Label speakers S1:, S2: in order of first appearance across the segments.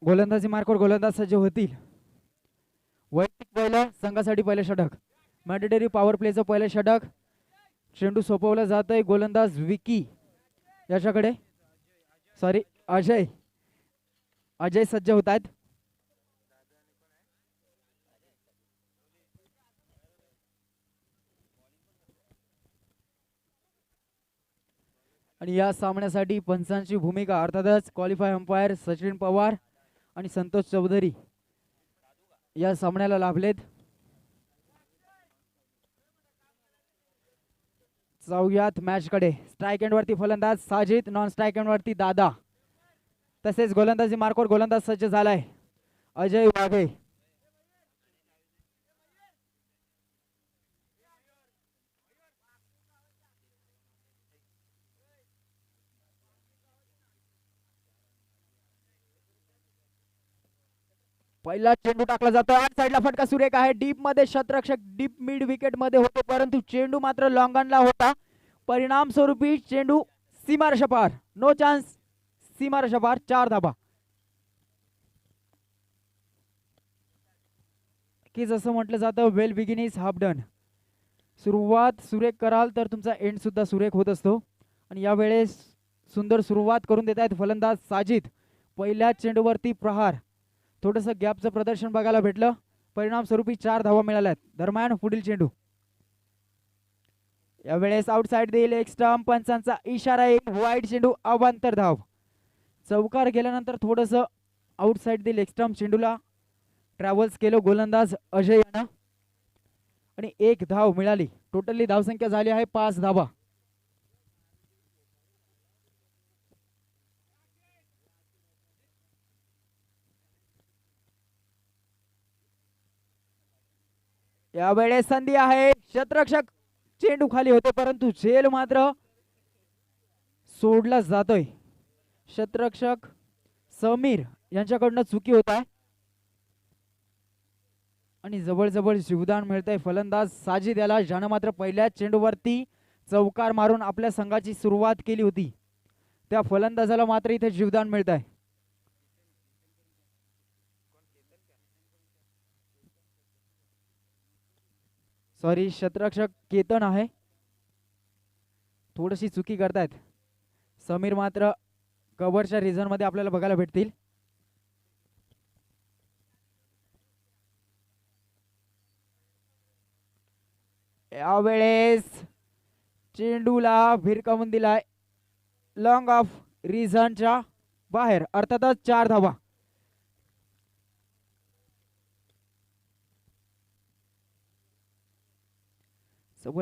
S1: गोलंदाजी मार्कवर गोलंदाज सज्ज होतील. वैयक्तिक पहिलं संघासाठी पहिलं षटक. मॅन्डेटरी पॉवर प्लेचं पहिलं षटक. चेंडू सोपवला जात आहे गोलंदाज विकी याच्याकडे. सॉरी अजय. अजय सज्ज होत आहेत. आणि या सामन्यासाठी पंचांची भूमिका अर्थातच क्वालिफाय अंपायर सचिन पवार आणि संतोष चौधरी या सामन्याला लाभलेत. जाऊयात मॅच कडे. स्ट्राईक एंड वरती फलंदाज साजिद, नॉन स्ट्राईक एंड वरती दादा. तसेच गोलंदाजी मार्कवर गोलंदाज सज्ज झालाय अजय वाघे. पहिला चेंडू टाकला जातो. आठ साईडला फटका सुरेख आहे. डीप मध्ये शतरक्षक डीप मिड विकेट मध्ये होते, परंतु चेंडू मात्र लॉंगॉनला होता. परिणाम स्वरूपी चेंडू सीमारेषापार. No chance. सीमारेषापार 4 धाबा. की जसं म्हटलं जातं वेल बिगिन इज हाफ डन. सुरुवात सुरेख कराल तर तुमचा एंड सुद्धा सुरेख होत असतो. आणि यावेळेस सुंदर सुरुवात करून देत आहेत फलंदाज साजिद. पहिल्या चेंडूवरती प्रहार. थोडंसं गॅपचं प्रदर्शन बघायला भेटलं. परिणाम स्वरूपी 4 धावा मिळाल्यात. दरम्यान पुढील चेंडू यावेळेस आउटसाइड देईल. एक स्टंप. पंचांचा इशारा येईल. वाईड चेंडू अवांतर धाव. चौकार गेल्यानंतर थोडंसं आउटसाइड देईल. एक स्टंप चेंडूला ट्रॅव्हल्स केलं गोलंदाज अजय यानं आणि 1 धाव मिळाली. टोटली धावसंख्या झाली आहे 5 धावा. यावेळेस संधी आहे. क्षेत्ररक्षक चेंडू खाली होते, परंतु झेल मात्र सोडला जातोय. क्षेत्ररक्षक समीर यांच्याकडनं चुकी होत आहे आणि जवळ जीवदान मिळतंय फलंदाज साजिद याला, ज्यानं मात्र पहिल्या चेंडूवरती चौकार मारून आपल्या संघाची सुरुवात केली होती. त्या फलंदाजाला मात्र इथे जीवदान मिळत आहे. सॉरी, क्षेत्ररक्षक केतन आहे. थोडीशी चुकी करतायत. समीर मात्र कव्हरच्या रिझन मध्ये आपल्याला बघायला भेटतील. यावेळेस चेंडूला भिरकावून दिलाय लॉंग ऑफ रिझनच्या बाहेर. अर्थातच 4 धावा.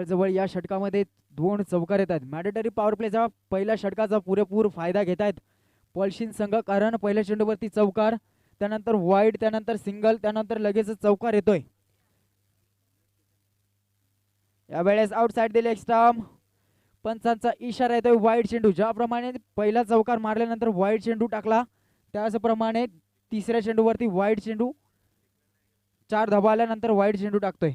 S1: जवळ या षटकामध्ये 2 चौकार येत आहेत. मॅन्डेटरी पॉवर प्लेचा पहिल्या षटकाचा पुरेपूर फायदा घेत आहेत पळशीन संघ, कारण पहिल्या चेंडूवरती चौकार, त्यानंतर वाईड, त्यानंतर सिंगल, त्यानंतर लगेच चौकार येतोय. यावेळेस आउटसाइड दिले. एक स्टंप. पंचांचा इशारा येतोय वाईड चेंडू. ज्याप्रमाणे पहिला चौकार मारल्यानंतर वाईड चेंडू टाकला, त्याचप्रमाणे तिसऱ्या चेंडूवरती वाईड चेंडू 4 धाबा आल्यानंतर वाईड चेंडू टाकतोय.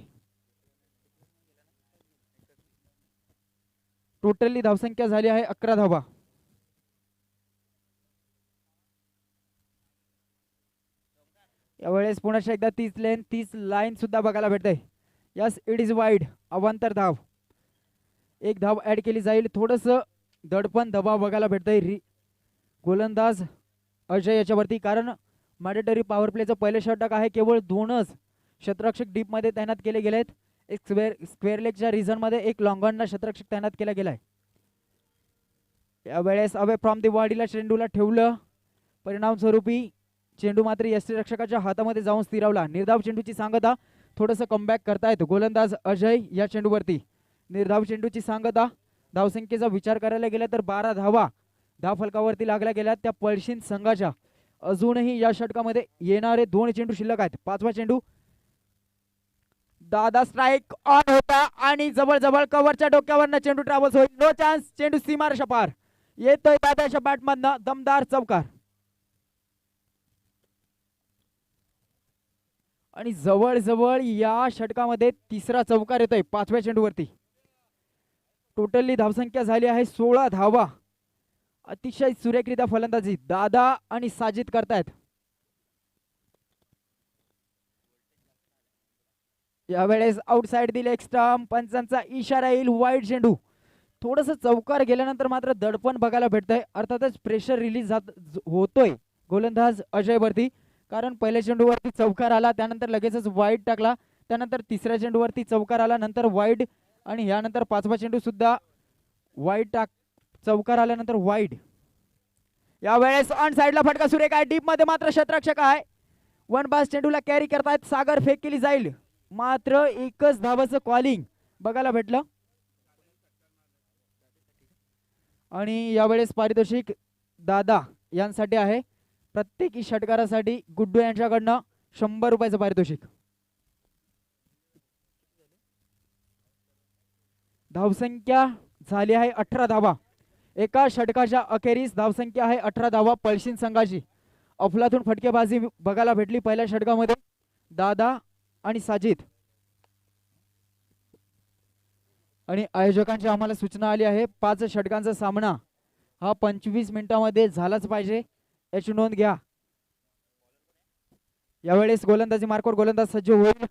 S1: टोटली धावसंख्या झाली आहे 11 धावा. यावेळेस पुन्हा एकदा 30 लाईन सुद्धा बघायला भेटते. Yes, it is wide. अवांतर धाव. 1 धाव ऍड केली जाईल. थोडस दडपण दबाव बघायला भेटतंय गोलंदाज अजय याच्यावरती, कारण मॅन्डेटरी पॉवर प्लेचं पहिलं षटक आहे. केवळ 2च क्षेत्ररक्षक डीप मध्ये तैनात केले गेलेत. एक स्क्वेअर लेगच्या रिझन मध्ये एक लॉंगॉनला क्षेत्ररक्षक तैनात केला गेलाय. यावेळेस अवे फ्रॉम दी बॉडीला चेंडूला ठेवलं. परिणाम स्वरूपी चेंडू मात्र यष्टीरक्षकाच्या हातामध्ये जाऊन स्थिरावला. निर्धाव चेंडूची सांगता. थोडंसं कमबॅक करतायत गोलंदाज अजय या चेंडूवरती. निर्धाव चेंडूची सांगता. धावसंख्येचा विचार करायला गेला तर 12 धावा धाव फलकावरती लागल्या गेल्या त्या पळशीन संघाच्या. अजूनही या षटकामध्ये येणारे 2 चेंडू शिल्लक आहेत. 5वा चेंडू. दादा स्ट्राइक ऑन होता आणि जवळ कव्हरच्या डोक्यावरनं चेंडू ट्रॅव्हल्स होईल. No chance. चेंडू सीमारेषा पार. येतोय दादाच्या बॅटमधनं दमदार चौकार. आणि जवळ या षटकामध्ये 3रा चौकार येतोय 5व्या चेंडूवरती. टोटली धावसंख्या झाली आहे 16 धावा. अतिशय सुरेखरित्या फलंदाजी दादा आणि साजिद करतायत. यावेळेस आउटसाइड दिले एक्स्ट्रा, पंचांचा इशारा येईल. वाईड चेंडू थोडस चौकार गेल्यानंतर मात्र दडपण बघायला भेटतंय, अर्थातच प्रेशर रिलीज होतोय गोलंदाज अजय वरती, कारण पहिल्या चेंडूवरती चौकार आला, त्यानंतर लगेचच वाईड टाकला, त्यानंतर तिसऱ्या चेंडूवरती चौकार आला, नंतर वाईड, आणि यानंतर पाचवा चेंडू सुद्धा वाईड चौकार आल्यानंतर वाईड. यावेळेस ऑन साइडला फटका सुरेख आहे, डीप मध्ये मात्र शतरक्षक आहे. वन बास चेंडूला कॅरी करतायत सागर, फेक केली जाईल, मात्र एकच धावाचं कॉलिंग बघायला भेटलं. आणि यावेळेस पारितोषिक दादा यांसाठी आहे, प्रत्येकी षटकारासाठी गुड्डू यांच्याकडनं 100 रुपयाचं पारितोषिक. धावसंख्या झाली आहे 18 धावा, एका षटकाच्या अखेरीस धावसंख्या आहे 18 धावा पळशीन संघाची. अफलातून फटकेबाजी बघायला भेटली पहिल्या षटकामध्ये, दादा आणि साजिद. आणि आयोजकांची आम्हाला सूचना आली आहे, 5 षटकांचा सामना हा 25 मिनिटांमध्ये झालाच पाहिजे, याची नोंद घ्या. यावेळेस गोलंदाजी मार्कवर गोलंदाज सज्ज होईल.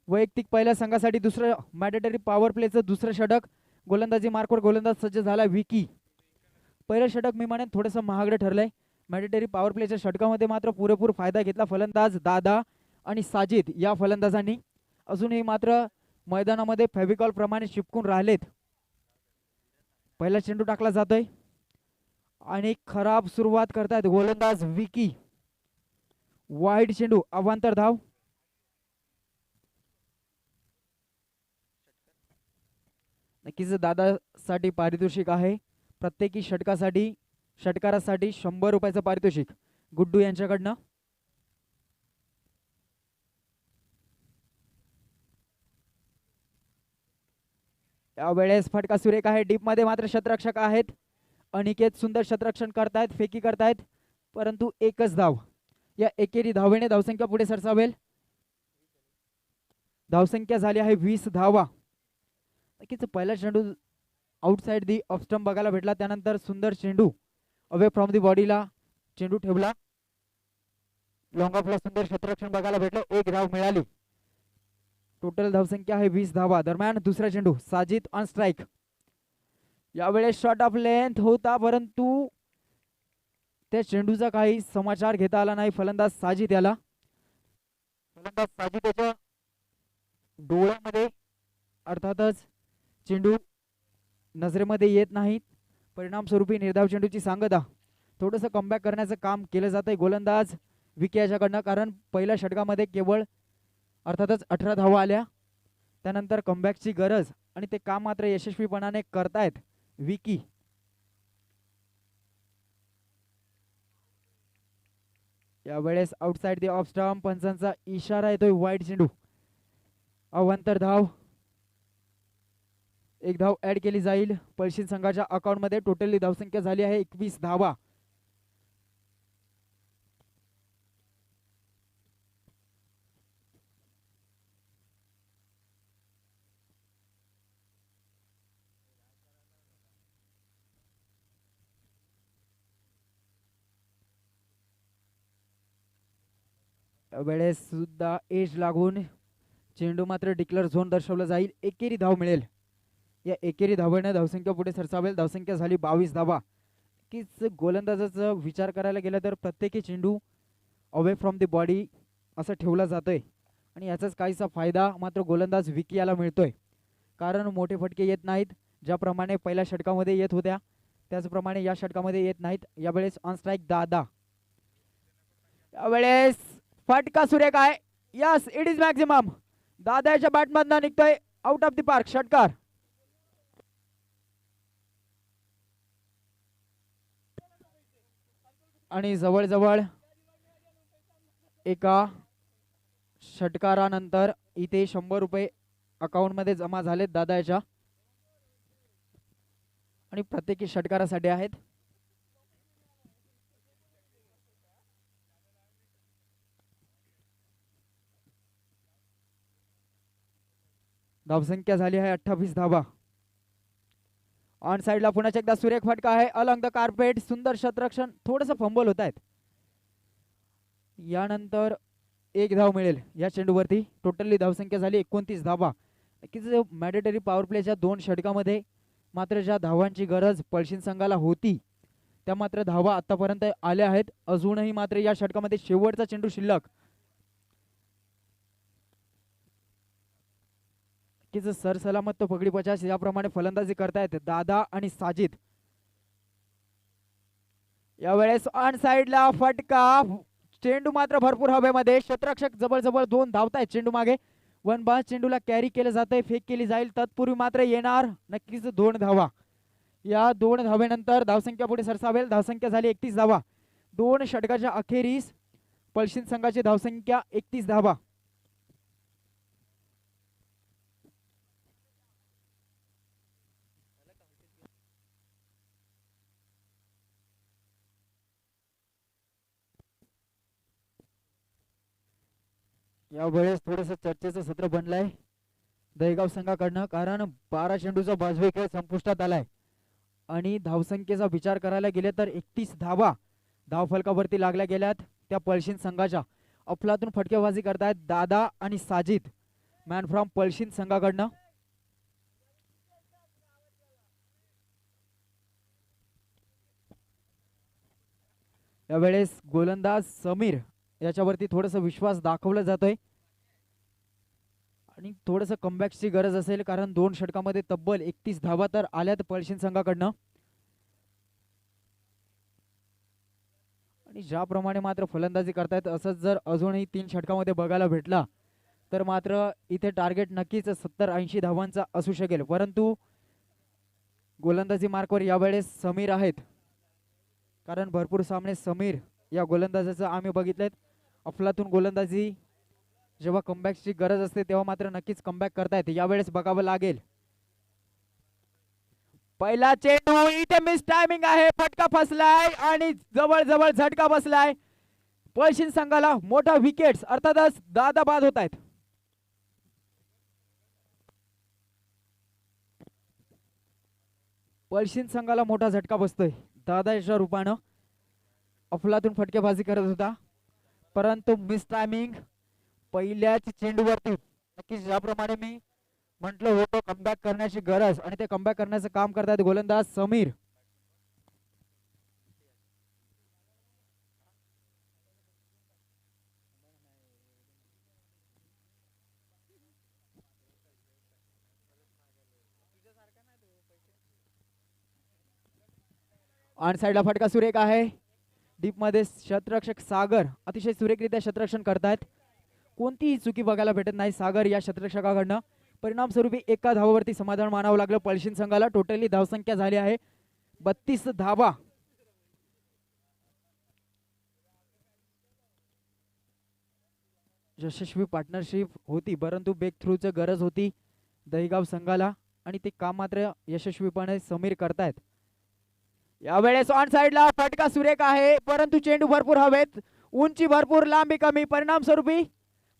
S1: वैयक्तिक पहिल्या संघासाठी दुसरं मॅन्डेटरी पॉवर प्लेचं दुसरं षटक, गोलंदाजी मार्कवर गोलंदाज सज्ज झाला विकी. पहिलं षटक मी म्हणेन थोडंसं महागडं ठरलंय, मॅन्डेटरी पॉवर प्लेच्या षटकामध्ये मात्र पुरेपूर फायदा घेतला फलंदाज दादा आणि साजिद या फलंदाजांनी. अजूनही मात्र मैदानामध्ये फेविकॉल प्रमाणे चिपकून राहिलेत. पहिला चेंडू टाकला जातोय आणि खराब सुरुवात करतायत गोलंदाज विकी. वाईड चेंडू, अवांतर धाव. नक्कीच दादासाठी पारितोषिक आहे, प्रत्येकी षटकारासाठी 100 रुपयाचं पारितोषिक गुड्डू यांच्याकडनं. यावेळेस फटका सुरेख आहे, डीप मध्ये मात्र शतरक्षक आहेत. अनिकेत सुंदर शतरक्षण करतायत, फेकी करतायत, परंतु एकच धाव. या एकेरी धावेने धावसंख्या पुढे सरसावेल. धावसंख्या झाली आहे 20 धावा. नक्कीच पहिला चेंडू आउटसाइड दी ऑफ स्टंप बघायला भेटला, त्यानंतर सुंदर चेंडू अवे फ्रॉम दी बॉडीला चेंडू ठेवला, लॉंग ऑफला सुंदर क्षेत्ररक्षण बघायला भेटलं, एक धाव मिळाली. टोटल धावसंख्या आहे 20 धावा. दरम्यान दुसरा चेंडू साजिद ऑन स्ट्राइक. यावेळेस शॉट ऑफ लेंथ होता, परंतु त्या चेंडूचा काही समाचार घेता आला नाही फलंदाज साजिद याला. फलंदाज साजिद याच्या डोळ्यामध्ये अर्थातच चेंडू नजरेमध्ये येत नाहीत, परिणामस्वरूपी निर्धाव चेंडूची सांगता. थोडंसं कमबॅक करण्याचं काम केलं जात आहे गोलंदाज विकी याच्याकडनं, कारण पहिल्या षटकामध्ये केवळ अर्थातच 18 धावा आल्या, त्यानंतर कमबॅकची गरज आणि ते काम मात्र यशस्वीपणाने करतायत विकी. यावेळेस आउटसाइड दी ऑफ स्टंप, पंचांचा इशारा येतोय, वाईड चेंडू, अवांतर धाव. एक धाव ऍड केली जाईल पळशीन संघाच्या अकाउंट मध्ये. टोटली धावसंख्या झाली आहे 21 धावा. वेळेस सुद्धा एज लागून चेंडू मात्र डिक्लेअर झोन दर्शवला जाईल, एकेरी धाव मिळेल. या एकेरी धावेने धावसंख्या पुढे सरसावेल. धावसंख्या झाली 22 धावा. कीच गोलंदाजाचा विचार करायला गेला तर प्रत्येकी चेंडू अवे फ्रॉम दी बॉडी असं ठेवला जातोय, आणि याचाच काहीसा फायदा मात्र गोलंदाज विकी याला मिळतोय, कारण मोठे फटके येत नाहीत. ज्याप्रमाणे पहिल्या षटकामध्ये येत होत्या त्याचप्रमाणे या षटकामध्ये येत नाहीत. यावेळेस ऑन स्ट्राइक दादा. यावेळेस फटका सुरेख आहे. Yes, it is maximum. दादाच्या बॅटमधनं निघतोय आउट ऑफ द पार्क षटकार. आणि जवळजवळ एका षटकारानंतर इथे 100 रुपये अकाउंट मध्ये जमा झालेत दादाच्या, आणि प्रत्येकी षटकारासाठी आहेत. धावसंख्या झाली आहे 28 धावा. ऑन साइडला पुन्हा एकदा सुरेख फटका आहे अलॉंग द कार्पेट. सुंदर शतरक्षण, थोडंसं फंबल होत आहेत. यानंतर एक धाव मिळेल या चेंडूवरती. टोटली धावसंख्या झाली 29 धावा. नक्कीच मॅन्डेटरी पॉवर प्लेच्या 2 षटकामध्ये मात्र ज्या धावांची गरज पळशीन संघाला होती त्या मात्र धावा आतापर्यंत आल्या आहेत. अजूनही मात्र या षटकामध्ये शेवटचा चेंडू शिल्लक. सर सलामत तो पगडी 50 याप्रमाणे फलंदाजी करतायत दादा आणि साजिद. यावेळेस ऑन साइडला फटका. चेंडू मात्र भरपूर हवेमध्ये. क्षेत्ररक्षक जवळ जवळ 2 धावतायत चेंडू मागे. वन बास चेंडूला कॅरी केलं जातंय, फेक केली जाईल. तत्पूर्वी मात्र येणार नक्कीच 2 धावा. या 2 धावेनंतर धावसंख्या पुढे सरसावेल. धावसंख्या झाली 31 धावा. 2 षटकाच्या अखेरीस पळशीन संघाची धावसंख्या 31 धावा. यावेळेस थोडस चर्चेचं सत्र बनलंय दहेगाव संघाकडनं, कारण 12 चेंडूचा बाजवी खेळ संपुष्टात आलाय आणि धावसंख्येचा विचार करायला गेले तर 31 धावा धावफलकावरती लागल्या गेल्यात त्या पळशीन संघाच्या. अफलातून फटकेबाजी करतायत दादा आणि साजिद मॅन फ्रॉम पळशीन संघाकडनं. यावेळेस गोलंदाज समीर याच्यावरती थोडस विश्वास दाखवला जातोय आणि थोडस कमबॅकची गरज असेल, कारण 2 षटकामध्ये तब्बल 31 धावा तर आल्यात पळशीन संघाकडनं. आणि ज्याप्रमाणे मात्र फलंदाजी करतायत असंच जर अजूनही 3 षटकामध्ये बघायला भेटला तर मात्र इथे टार्गेट नक्कीच 70-80 धावांचा असू शकेल. परंतु गोलंदाजी मार्कवर यावेळेस समीर आहेत, कारण भरपूर सामने समीर या गोलंदाजाचं आम्ही बघितलेत. अफलातून गोलंदाजी जेव्हा कमबॅकची गरज असते तेव्हा मात्र नक्कीच कमबॅक करतायत. यावेळेस बघावं लागेल. पहिला चेंडू इथे मिस टायमिंग आहे, फटका फसलाय आणि जवळ जवळ झटका बसलाय. पळशीन संघाला मोठा विकेट्स अर्थातच दादा बाद होत आहेत. पळशीन संघाला मोठा झटका बसतोय दादाच्या रूपानं. अफलातून फटकेबाजी करत होता परंतु मिस टायमिंग पहिल्याच चेंडूवरती. नक्कीच ज्याप्रमाणे मी म्हटलं होतं कमबॅक करण्याची गरज आणि ते कमबॅक करण्याचं काम करतात गोलंदाज समीर. ऑन साइडला फटका सुरेख आहे. डीप मध्ये क्षेत्ररक्षक सागर अतिशय सुरेखरित्या क्षेत्ररक्षण करतायत. कोणतीही चुकी बघायला भेटत नाही सागर या क्षेत्ररक्षकाकडनं. परिणाम स्वरूपी एका धावावरती समाधान मानावं लागलं पळशीन संघाला. टोटली धावसंख्या झाली आहे 32 धावा. यशस्वी पार्टनरशिप होती परंतु ब्रेक थ्रूची गरज होती दहीगाव संघाला आणि ते काम मात्र यशस्वीपणे समीर करतायत. यावेळेस ऑन साइडला फटका सुरेख आहे परंतु चेंडू भरपूर हवेत, उंची भरपूर लांबी कमी. परिणाम स्वरूपी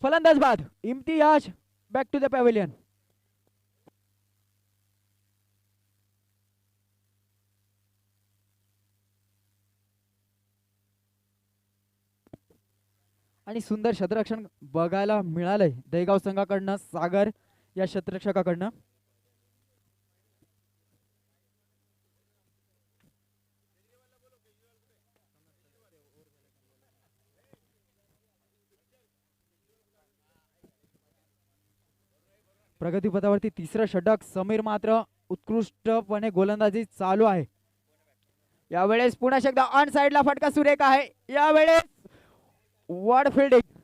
S1: फलंदाज बाद. Imtiaz back to the pavilion. आणि सुंदर क्षेत्ररक्षण बघायला मिळालंय दहीगाव संघाकडनं सागर या क्षेत्ररक्षकाकडनं. प्रगतीपथावरती तिसरं षटक. समीर मात्र उत्कृष्टपणे गोलंदाजी चालू आहे. यावेळेस पुन्हा एकदा ऑन साइडला फटका सुरेख आहे. यावेळेस वर्ड फिल्डिंग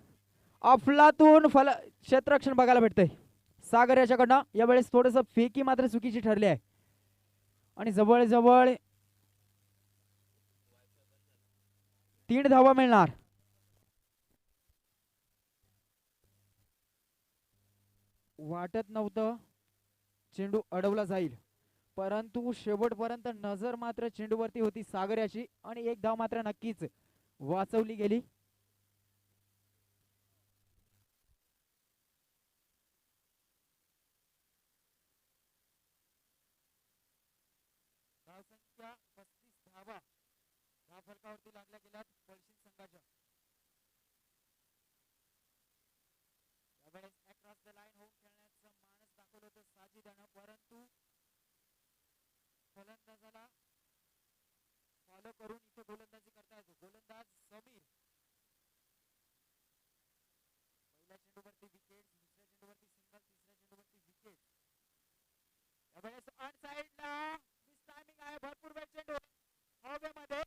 S1: अफलातून क्षेत्ररक्षण बघायला भेटतंय सागर याच्याकडनं. यावेळेस थोडस फेकी मात्र चुकीची ठरली आहे आणि जवळ जवळ 3 धावा मिळणार. वाटत नव्हतं चेंडू अडवला जाईल परंतु शेवटपर्यंत नजर मात्र चेंडूवरती होती सागर याची आणि 1 धाव मात्र नक्कीच वाचवली गेली. धावसंख्या 35 धावा धावफलकावरती लागल्या गेल्यात पळशीन संघाच्या. फॉलो करून इथे गोलंदाजी करतायत गोलंदाज समीर. पहिल्या चेंडूवरती विकेट, दुसऱ्या चेंडूवरती सिंगल, तिसऱ्या चेंडूवरती विकेट. यावेळेस ऑन साइडला मिस टायमिंग आहे. भरपूर वेळ चेंडू हवेमध्ये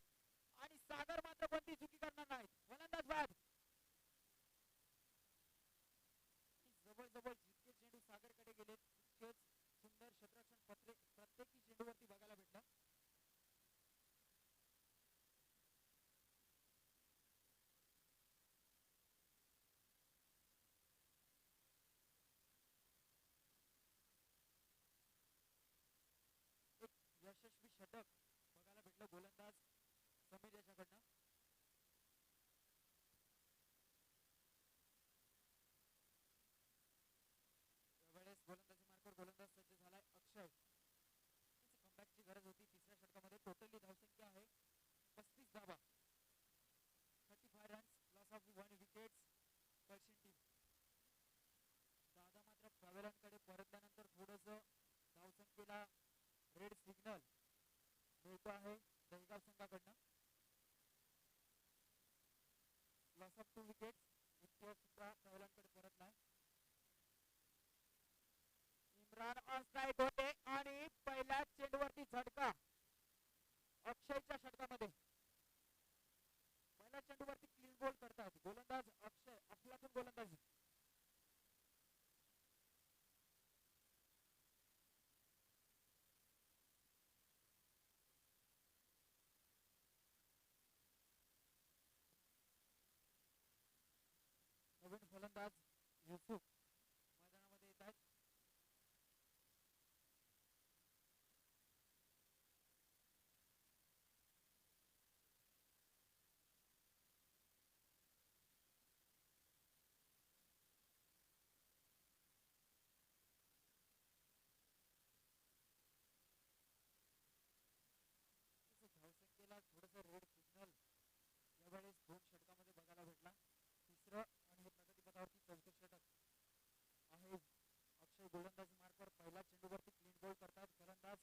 S1: आणि सागर मात्र कोणती चुकी करणार नाहीत. गोलंदाज बाद. जवळ जवळ जितके चेंडू सागरकडे गेले तितकेच सुंदर क्षेत्ररक्षण प्रत्येकी चेंडूवरती बघायला भेटलं. एक यशस्वी षटक बघायला भेटलं गोलंदाज समीर याच्याकडनं. यावेळेस गोलंदाजी मार्कवर गोलंदाज सज्ज झालाय अक्षय. कमबॅकची गरज होती तिसऱ्या षटकामध्ये. टोटली धावसंख्या आहे 35 धावा, 35 रन्स, लॉस ऑफ 1 विकेट्स. पश्चिम टीम दादा मात्र पवेलांकडे परतल्यानंतर थोडस धावसंख्येला रेड सिग्नल मिळतो आहे दहिगाव संघाकडनं. Loss of 2 wickets. इतिहास सुद्धा पवेलांकडे परतलाय. इम्रान ऑन स्ट्राइक होते आणि पहिल्या चेंडूवरती झटका अक्षयच्या षटकामध्ये. पहिल्या चेंडूवरती क्लीन बोल करतात गोलंदाज अक्षय. अफलातून गोलंदाजी. नवीन फलंदाज युसुफ मैदानामध्ये येत आहेत. धावसंख्येला थोडस रेड सिग्नल यावेळेस 2 षटकामध्ये बघायला भेटला. तिसरं आणि हे प्रगतीपथावरती 4थं षटक आहे. अक्षय गोलंदाजी मार्कवर पहिल्या चेंडूवरती क्लीन बॉल करतात फलंदाज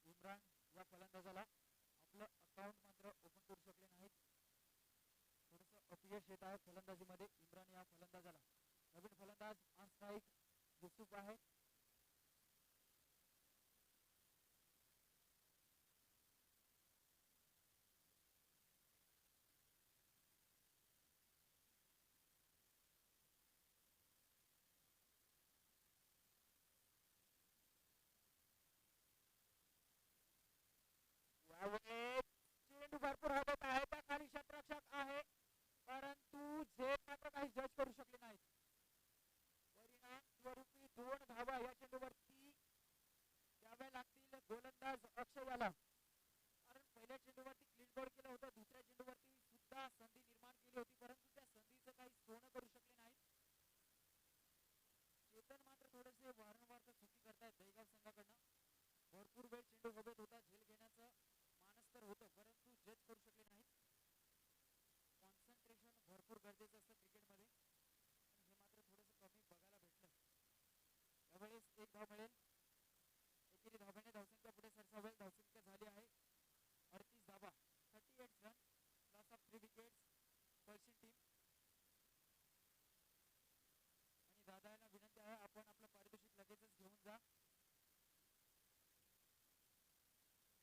S1: इम्रान. या फलंदाजाला आपलं अकाउंट मात्र ओपन करू शकले नाहीत. थोडस अपयश येत आहे फलंदाजीमध्ये इम्रान या फलंदाजाला. नवीन फलंदाज ऑन स्ट्राइक युसुफ आहे. चेंडू भरपूर हवेत आहे. त्या खाली षटरक्षक आहे परंतु झेल मात्र काही जज करू शकले नाहीत. परिणाम स्वरूपी 2 धावा या चेंडूवरती द्याव्या लागतील गोलंदाज अक्षय याला. कारण पहिल्या चेंडूवरती क्लीन बॉल केलं होतं. दुसऱ्या चेंडूवरती सुद्धा संधी निर्माण केली होती परंतु त्या संधीचं काही सोनं करू शकले नाहीत. चेतन मात्र थोडेसे वारंवार चुकी करतायत दहिगाव संघाकडनं. भरपूर वेळ चेंडू हवेत होता. झेल घेण्याचं मानस तर होतं परंतु जज करू शकले नाहीत. कॉन्सन्ट्रेशन भरपूर गरजेचं असतं क्रिकेटमध्ये हे मात्र थोडंसं कमी बघायला भेटलं. यावेळेस 1 धाव मिळेल. एकेरी धाव्याने धावसंख्या पुढे सरसावेल. धावसंख्या झाली आहे 38 धावा, 38 रन, लॉस ऑफ 3 विकेट्स. पश्चिम टीम आणि दादा यांना विनंती आहे आपण आपलं पारितोषिक लगेचच घेऊन जा.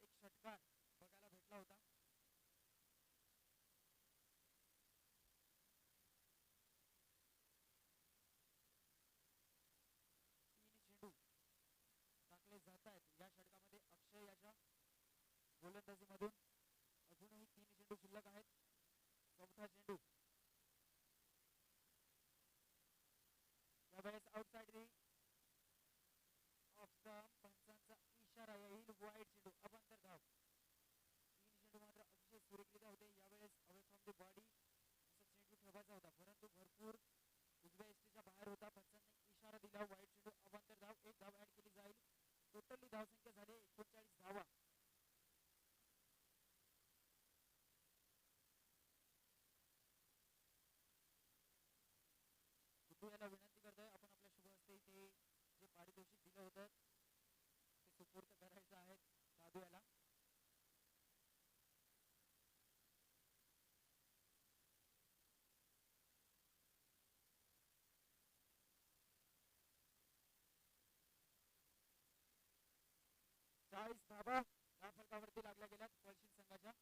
S1: एक षटकार बघायला भेटला होता. चेंडू टाकले जात आहेत या षटकामध्ये. अक्षय याच्या गोलंदाजीमधून अजूनही 3 चेंडू शिल्लक आहेत. 4था चेंडू यावेळेस आउटसाइड दी ऑफ स्टंप. पंचांचा इशारा येईल. वाईड चेंडू अवांतर धाव. 3 चेंडू मात्र अतिशय सुरेखरित्या होते. यावेळेस अवे फ्रॉम द बॉडी असा चेंडू ठेवायचा होता परंतु भरपूर उजव्या एसटीच्या बाहेर होता. पंचांनी इशारा दिला. वाईड चेंडू अवांतर धाव. 1 धाव ऍड केली जाईल. टोटली धावसंख्या झाली 39 धावा. गुड्डू याला विनंती करतोय आपण आपल्या शुभ हस्ते इथे जे पारितोषिक दिलं होतं ते सुपूर्द करायचं आहे दादू याला. 42 धाबा या फलकावरती लागल्या गेल्यात पळशील संघाच्या.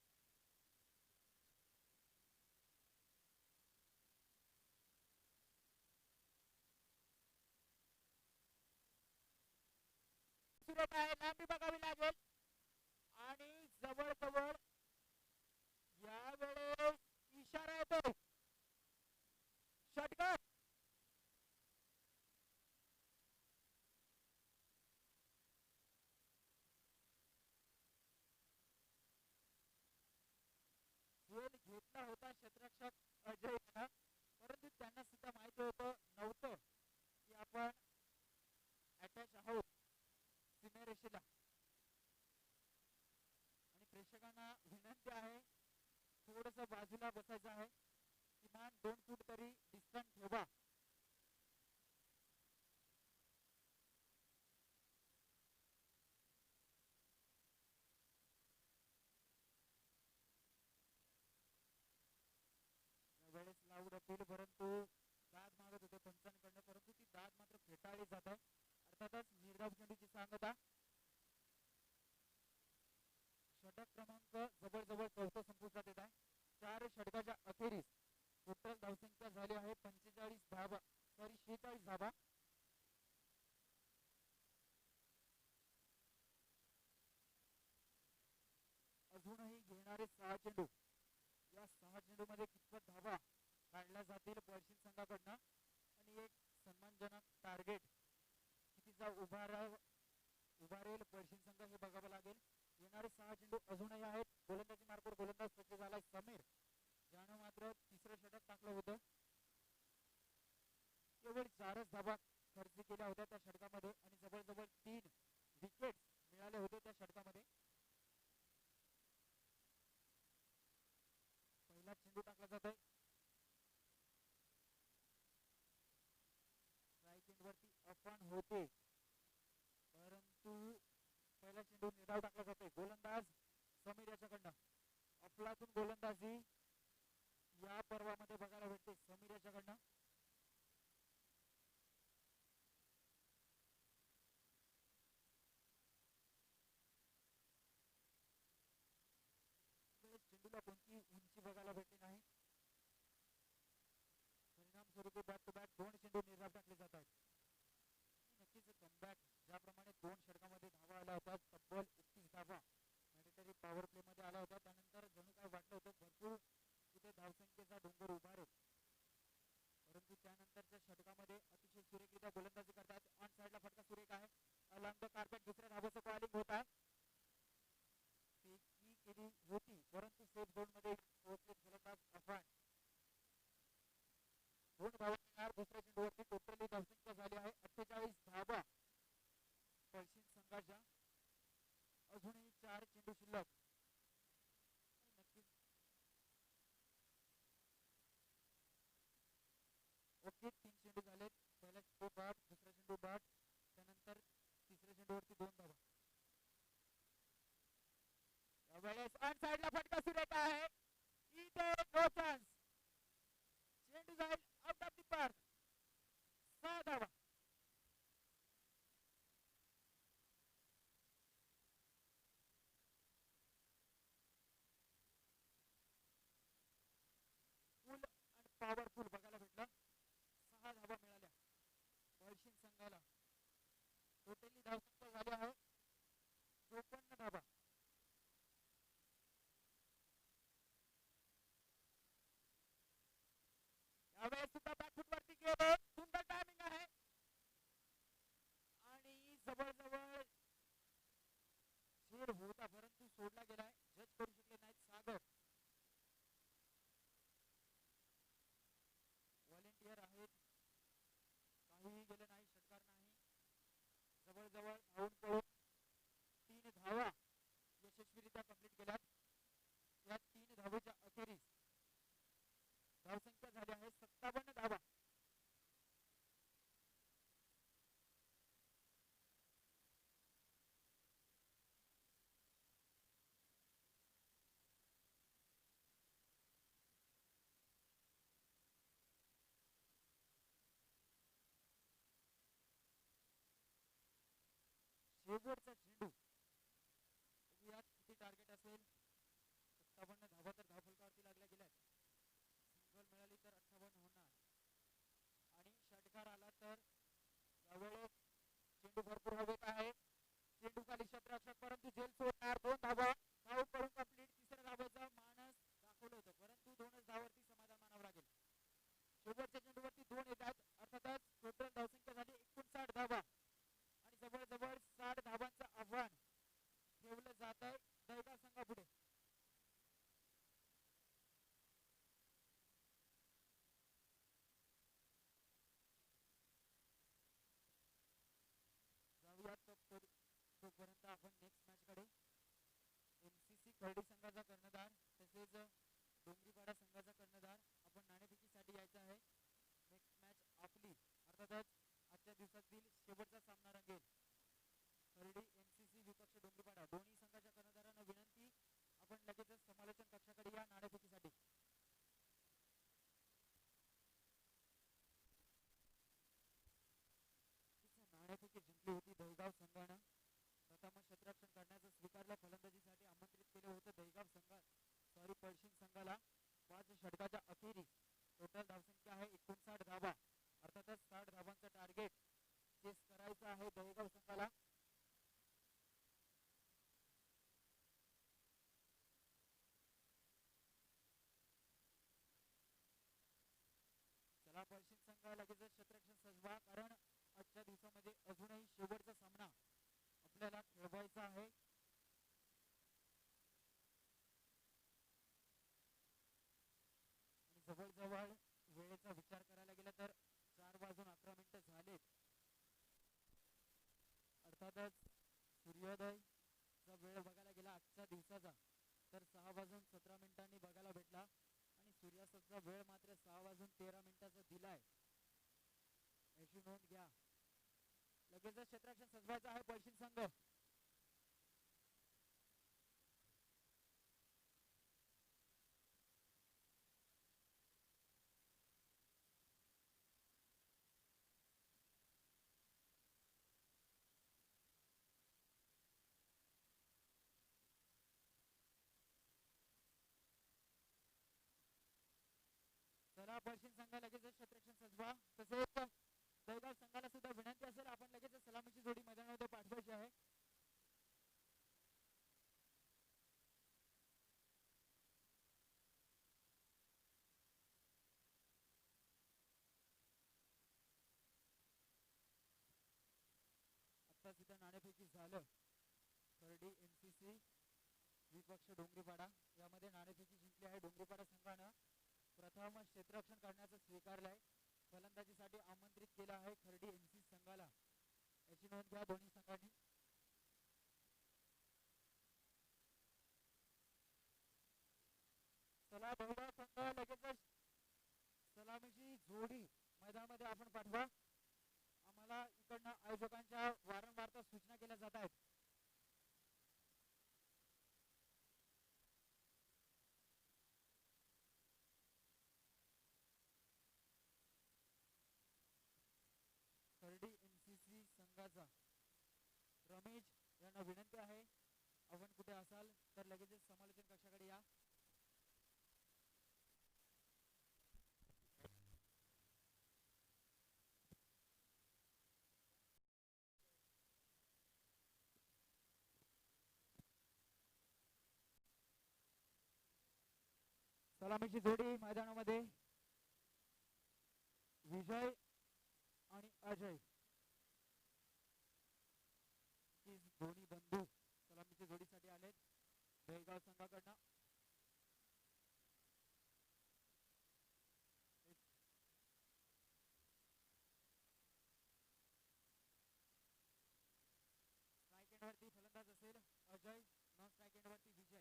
S1: सुरेख आहे, लांबी बघावी लागेल आणि जवळ यावेळेस इशारा येतो षटकार. खेळ घेतला होता क्षेत्ररक्षक अजय, परंतु त्यांना सुद्धा माहिती नव्हतं की आपण अटॅच आहोत सीमेरेषेला. आणि प्रेक्षकांना विनंती आहे थोडस बाजूला बसायचं आहे, किमान 2 फूट तरी डिस्टन्स ठेवा. वेळेस लाऊड अपील, परंतु दाद मागत होते पंचांकडनं, परंतु ती दाद मात्र फेटाळली जात आहे. अर्थातच निर्धाव चेंडूची सांगता. षटक क्रमांक जवळ चौथा संपुष्टात येत आहे. 4 षटकाच्या अखेरीस टोटल धावसंख्या झाली आहे 46 धावा, 46 धावा. अजूनही घेणारे 6 चेंडू. या 6 चेंडू मध्ये कितपत धावा काढल्या जातील पळशील संघाकडनं आणि एक सन्मानजनक टार्गेट कितीचा उभारेल पळशील संघ हे बघावं लागेल. येणारे 6 चेंडू अजूनही आहेत. गोलंदाजी मार्गावर गोलंदाज सज्ज झालाय समीर, ज्यानं मात्र तिसरं षटक टाकलं होतं. केवळ 4च धावा खर्च केल्या होत्या त्या षटकामध्ये आणि जवळ 3 विकेट मिळाले होते त्या षटकामध्ये. पहिला चेंडू टाकला जातोय स्ट्राईक एंडवरती अपन होते, परंतु पहिला चेंडू निर्धाव टाकला जातोय. गोलंदाज समीर याच्याकडनं अफलातून गोलंदाजी या पर्वामध्ये बघायला भेटते समीर याच्याकडनं. चेंडूला कोणती उंची बघायला भेटली नाही. परिणाम स्वरूपी बॅट टू बॅट 2 चेंडू निर्धाव टाकले जात आहेत. नक्कीच कमबॅक, ज्याप्रमाणे 2 षटकामध्ये धावा आल्या होत्या तब्बल 31 धावा मॅन्डेटरी पॉवर प्ले मध्ये आल्या होत्या, त्यानंतर जणू काय वाटलं होतं भरपूर तिथे धावसंख्येचा डोंगर उभारेल, परंतु त्यानंतरच्या षटकामध्ये अतिशय सुरेखरित्या गोलंदाजी करतात. ऑन साइडला फटका सुरेख आहे, अलॉंग द कार्पेट दुसऱ्या धावेचं बॉलिंग होत आहे. फेकी केली होती परंतु सेफ झोन मध्ये पोहोचले गोलंदाज अफान. 2 धावा मिळणार दुसऱ्या चेंडूवरती. टोटली धावसंख्या झाली आहे 48 धावा पळशील संघाच्या. अजूनही 4 चेंडू शिल्लक. नक्कीच ओके, 3 चेंडू झालेत. पहिला चेंडू बाद, दुसरा चेंडू बाद, त्यानंतर तिसऱ्या चेंडूवरती 2 धावा. यावेळेस ऑन साइडला फटका सुरेख आहे, इथे नो चान्स. चेंडू जाईल आउट ऑफ द पार्क. 6 धावा. फुल आणि पॉवरफुल बघायला भेटलं. 6 धावा मिळाल्या पळशील संघाला. टोटली धावसंख्या झाली आहे 54 धावा. यावेळेस सुद्धा बॅकफूट वरती गेले, सुंदर टायमिंग आहे आणि जवळ झेल होता परंतु सोडला गेलाय. जज करू शकले नाहीत सागर. व्हॉलेंटियर आहेत, काहीही गेलं नाही, षटकार नाही. जवळ धावून पळून 3 धावा यशस्वीरित्या कंप्लीट केल्यात. या 3 धावेच्या अखेरीस धावसंख्या झाली आहे 57 धावा. शेवटचा चेंडू चेंडू भरपूर हवेत आहे. चेंडू खाली क्षेत्ररक्षक परंतु झेल सोडणार. 2 धावा आउट करून कंप्लीट. तिसऱ्या धावाचा मानस दाखवलं होतं परंतु 2च धावावरती समाधान मानावं लागेल. शेवटच्या चेंडूवरती 2 येत आहेत. अर्थातच टोटल धावसंख्या झाली 59 धावा आणि जवळजवळ 60 धावांचं आव्हान ठेवलं जात आहे दहेगाव संघापुढे. तोपर्यंत आपण नेक्स्ट मॅच कडे एमसीसी खर्डी संघाचा कर्णधार तसेच डोंगरीपाडा संघाचा कर्णधार आपण नाणेफेकीसाठी यायचं आहे. नेक्स्ट मॅच आपली अर्थातच आजच्या दिवसातील शेवटचा सामना रंगेल. खर्डी एमसीसी विपक्ष डोंगरीपाडा दोन्ही संघाच्या कर्णधारांना विनंती आपण लगेचच समालोचन कक्षाकडे या नाणेफेकीसाठी. नाणेफेकी जिंकली होती दहेगाव संघानं. प्रथम क्षेत्ररक्षण करण्याचं स्वीकारलं. फलंदाजीसाठी आमंत्रित केलं होतं दहेगाव संघात पळशीण संघाला. 5 षटकाच्या अखेरीस टोटल धावसंख्या आहे 59 धावा. अर्थातच 60 धावांचं टार्गेट चेस करायचं आहे दहेगाव संघाला. चला पळशीण संघ लगेच क्षेत्ररक्षण सजवा कारण आजच्या दिवसामध्ये अजूनही शेवटचा सामना आपल्याला खेळवायचा आहे. आणि जवळजवळ वेळेचा विचार करायला गेला तर 4:11 झालेत. अर्थातच सूर्योदयचा वेळ बघायला गेला आजच्या दिवसाचा तर 6:17 बघायला भेटला आणि सूर्यास्ताचा वेळ मात्र 6:13 दिलाय. याची नोंद घ्या. लगेच क्षेत्ररक्षण सजवायचं आहे पळशीण संघ. चला पळशीण संघ लगेच क्षेत्ररक्षण सजवा. तसेच दहेगाव संघाला सुद्धा विनंती असेल आपण लगेच सलामीची जोडी मैदानामध्ये पाठवायची आहे. आता सुद्धा नाणेफेकी झालं. खर्डी एमसीसी विपक्ष डोंगरीपाडा यामध्ये नाणेफेकी जिंकली आहे डोंगरीपाडा संघानं. प्रथम क्षेत्ररक्षण करण्याचं स्वीकारलंय. फलंदाजीसाठी आमंत्रित केलं आहे खर्डी एमसीसी संघाला. याची नोंद घ्या दोन्ही संघांनी. चला बहुधा संघ लगेचच सलामीची जोडी मैदानामध्ये आपण पाठवा. आम्हाला इकडनं आयोजकांच्या वारंवार सूचना केल्या जात आहेत. खर्डी एमसीसी संघाचा रमेश यांना विनंती आहे आपण कुठे असाल तर लगेच समालोचन कक्षाकडे या. सलामीची जोडी मैदानामध्ये विजय आणि अजय दोन्ही बंधू सलामीच्या जोडीसाठी आलेत दहेगाव संघाकडनं. स्ट्राईक एंडवरती फलंदाज असेल अजय. नॉन स्ट्राईक एंडवरती विजय.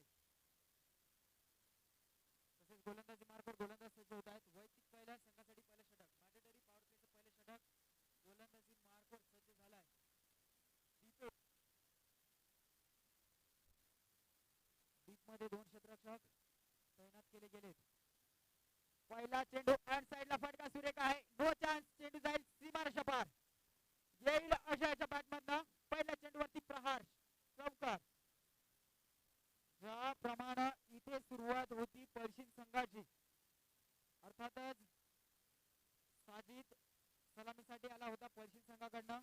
S1: तसेच गोलंदाजी मार्फत गोलंदाज सज्ज होत आहेत. वैयक्तिक पहिल्या संघासाठी पहिलं षटक मॅन्डेटरी पॉवर प्लेचं पहिलं षटक गोलंदाजी मार्फत सज्ज झालाय. डीप मध्ये 2 क्षेत्ररक्षक तैनात केले गेलेत. पहिला चेंडू हँड साइडला फटका सुरेख आहे. No chance. चेंडू जाईल सीमारेषा पार. येईल अजयच्या बॅटमधनं. पहिल्या चेंडूवरती प्रहार चौकार. ज्याप्रमाणे इथे सुरुवात होती पळशीण संघाची. अर्थातच साजिद सलामीसाठी आला होता पळशीण संघाकडनं.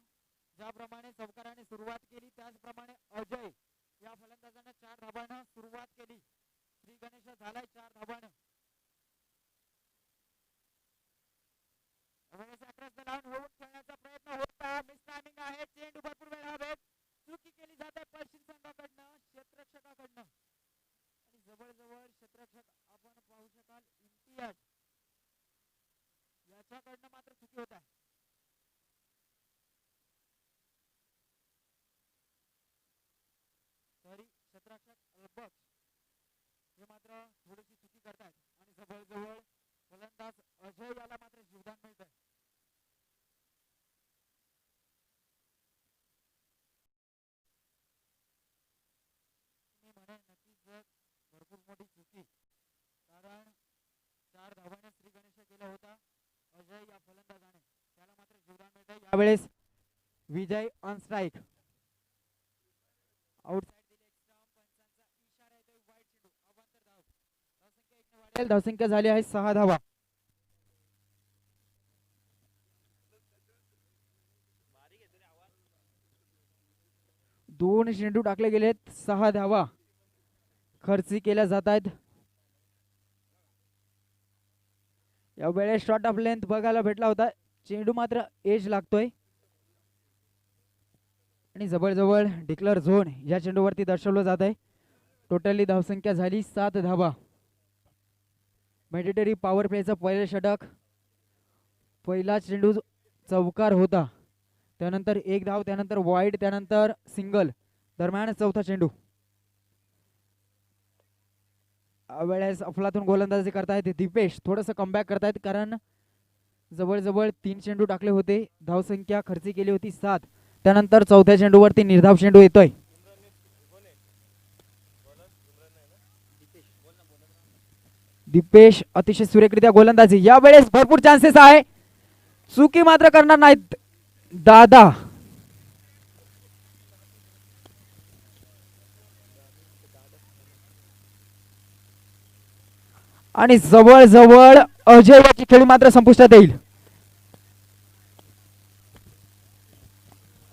S1: ज्याप्रमाणे चौकाराने सुरुवात केली त्याचप्रमाणे अजय या फलंदाजाने 4 धावांना सुरुवात केली. श्री गणेश झालाय 4 धावांना. होऊन खेळण्याचा प्रयत्न होता. मिस टायमिंग आहे. चेंडू भरपूर वेळ हवेत. चुकी केली जाते पश्चिम संघाकडनं क्षेत्ररक्षकाकडनं आणि जवळजवळ क्षेत्ररक्षक आपण पाहू शकाल इम्तियाज याच्याकडनं मात्र चुकी होत आहे. तरी क्षेत्ररक्षक अलबक्ष हे मात्र थोडीशी चुकी करतात आणि जवळजवळ फलंदाज अजय याला मात्र जीवदान मिळत आहे. मी म्हणेन नक्कीच भरपूर मोठी चुकी, कारण 4 धावांनी श्री गणेश केला होता अजय या फलंदाजाने, त्याला मात्र जीवदान मिळत आहे. यावेळेस विजय ऑन स्ट्राईक. आउटसाइड दिले एक्स्ट्रा पंचांचा इशारा येतोय. वाईट चेंडू अवांतर धाव. धावसंख्या 1 ने वाढेल. धावसंख्या झाली आहे 6 धावा. दोन चेंडू टाकले गेलेत. 6 धावा खर्ची केल्या जात आहेत. यावेळेस शॉट ऑफ लेंथ बघायला भेटला होता. चेंडू मात्र एज लागतोय आणि जवळजवळ डिक्लेअर झोन या चेंडूवरती दर्शवलं जात आहे. टोटली धावसंख्या झाली 7 धावा. मॅन्डेटरी पॉवर प्लेचं पहिलं षटक. पहिला चेंडू चौकार होता, त्यानंतर 1 धाव, त्यानंतर वाईड, त्यानंतर सिंगल, दरम्यान चौथा चेंडू. वेळेस अफलातून गोलंदाजी करतायत दीपेश. थोडंसं कमबॅक करतायत कारण जवळजवळ 3 चेंडू टाकले होते. धावसंख्या खर्ची केली होती 7. त्यानंतर चौथ्या चेंडूवरती निर्धाव चेंडू येतोय. दीपेश अतिशय सुरेखरित्या गोलंदाजी. यावेळेस भरपूर चान्सेस आहे. चुकी मात्र करणार नाहीत दादा. आणि जवळजवळ अजय याची खेळी मात्र संपुष्टात येईल.